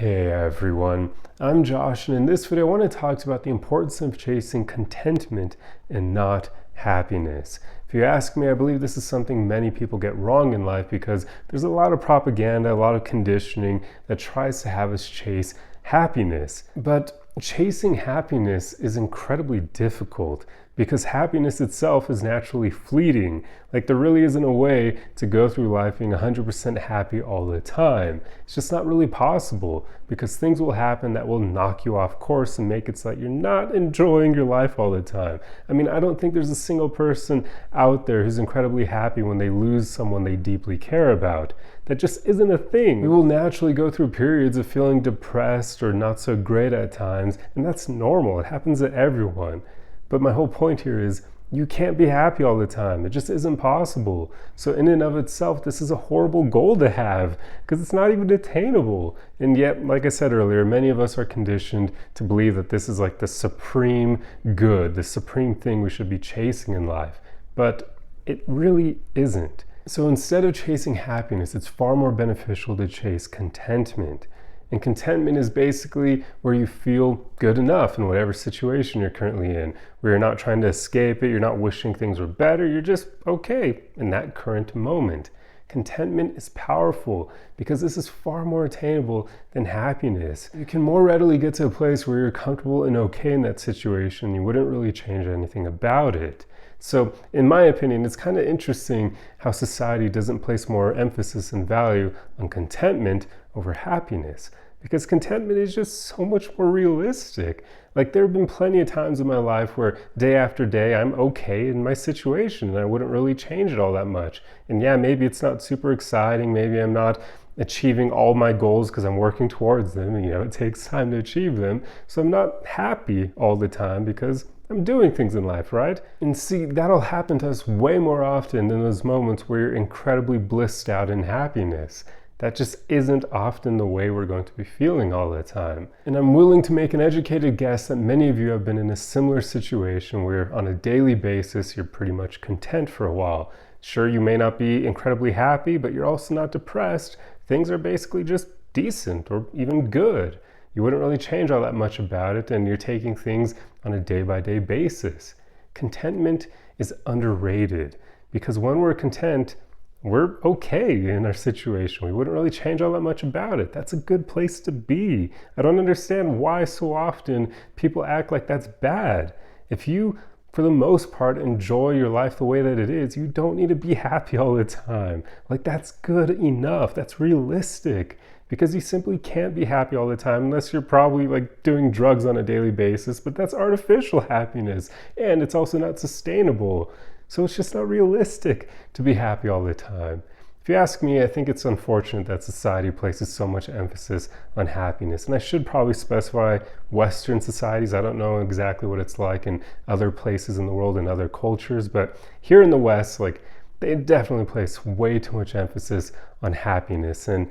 Hey everyone, I'm Josh, and in this video I want to talk about the importance of chasing contentment and not happiness. If you ask me, I believe this is something many people get wrong in life because there's a lot of propaganda, a lot of conditioning that tries to have us chase happiness. But chasing happiness is incredibly difficult because happiness itself is naturally fleeting. Like, there really isn't a way to go through life being 100% happy all the time. It's just not really possible because things will happen that will knock you off course and make it so that you're not enjoying your life all the time. I mean, I don't think there's a single person out there who's incredibly happy when they lose someone they deeply care about. That just isn't a thing. We will naturally go through periods of feeling depressed or not so great at times, and that's normal. It happens to everyone. But my whole point here is you can't be happy all the time. It just isn't possible. So in and of itself, this is a horrible goal to have because it's not even attainable. And yet, like I said earlier, many of us are conditioned to believe that this is like the supreme good, the supreme thing we should be chasing in life. But it really isn't. So instead of chasing happiness, it's far more beneficial to chase contentment. And contentment is basically where you feel good enough in whatever situation you're currently in, where you're not trying to escape it, you're not wishing things were better, you're just okay in that current moment. Contentment is powerful because this is far more attainable than happiness. You can more readily get to a place where you're comfortable and okay in that situation. You wouldn't really change anything about it. So, in my opinion, it's kind of interesting how society doesn't place more emphasis and value on contentment over happiness, because contentment is just so much more realistic. Like, there have been plenty of times in my life where day after day I'm okay in my situation and I wouldn't really change it all that much. And yeah, maybe it's not super exciting, maybe I'm not achieving all my goals because I'm working towards them, and it takes time to achieve them. So I'm not happy all the time because I'm doing things in life, right? And see, that'll happen to us way more often than those moments where you're incredibly blissed out in happiness. That just isn't often the way we're going to be feeling all the time. And I'm willing to make an educated guess that many of you have been in a similar situation where on a daily basis, you're pretty much content for a while. Sure, you may not be incredibly happy, but you're also not depressed. Things are basically just decent or even good. You wouldn't really change all that much about it, and you're taking things on a day-by-day basis. Contentment is underrated because when we're content, we're okay in our situation. We wouldn't really change all that much about it. That's a good place to be. I don't understand why so often people act like that's bad. If you, for the most part, enjoy your life the way that it is, you don't need to be happy all the time. Like, that's good enough. That's realistic. Because you simply can't be happy all the time unless you're probably like doing drugs on a daily basis, but that's artificial happiness and it's also not sustainable. So it's just not realistic to be happy all the time. If you ask me, I think it's unfortunate that society places so much emphasis on happiness. And I should probably specify Western societies. I don't know exactly what it's like in other places in the world and other cultures, but here in the West, like, they definitely place way too much emphasis on happiness, and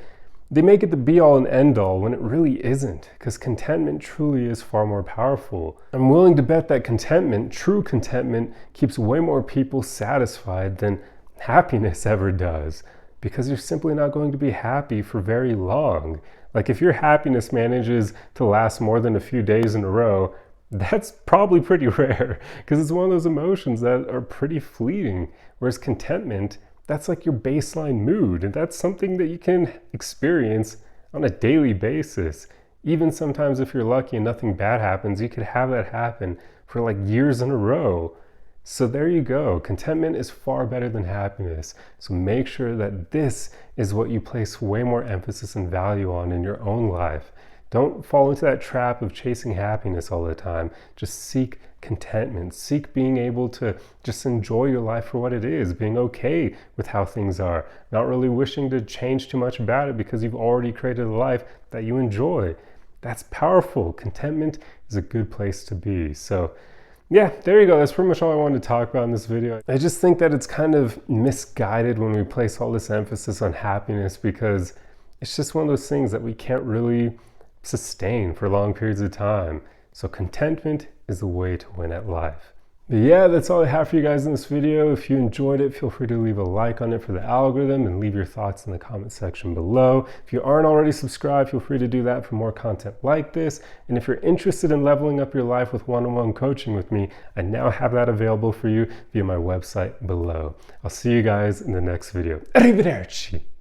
they make it the be-all and end-all when it really isn't, because contentment truly is far more powerful. I'm willing to bet that contentment, true contentment, keeps way more people satisfied than happiness ever does, because you're simply not going to be happy for very long. Like, if your happiness manages to last more than a few days in a row, that's probably pretty rare, because it's one of those emotions that are pretty fleeting, whereas contentment, that's like your baseline mood, and that's something that you can experience on a daily basis. Even sometimes if you're lucky and nothing bad happens, you could have that happen for like years in a row. So there you go. Contentment is far better than happiness. So make sure that this is what you place way more emphasis and value on in your own life. Don't fall into that trap of chasing happiness all the time. Just seek contentment. Seek being able to just enjoy your life for what it is, being okay with how things are, not really wishing to change too much about it because you've already created a life that you enjoy. That's powerful. Contentment is a good place to be. So yeah, there you go. That's pretty much all I wanted to talk about in this video. I just think that it's kind of misguided when we place all this emphasis on happiness because it's just one of those things that we can't really sustain for long periods of time. So contentment is the way to win at life. But yeah, that's all I have for you guys in this video. If you enjoyed it, feel free to leave a like on it for the algorithm and leave your thoughts in the comment section below. If you aren't already subscribed, feel free to do that for more content like this. And if you're interested in leveling up your life with one-on-one coaching with me, I now have that available for you via my website below. I'll see you guys in the next video. Arrivederci!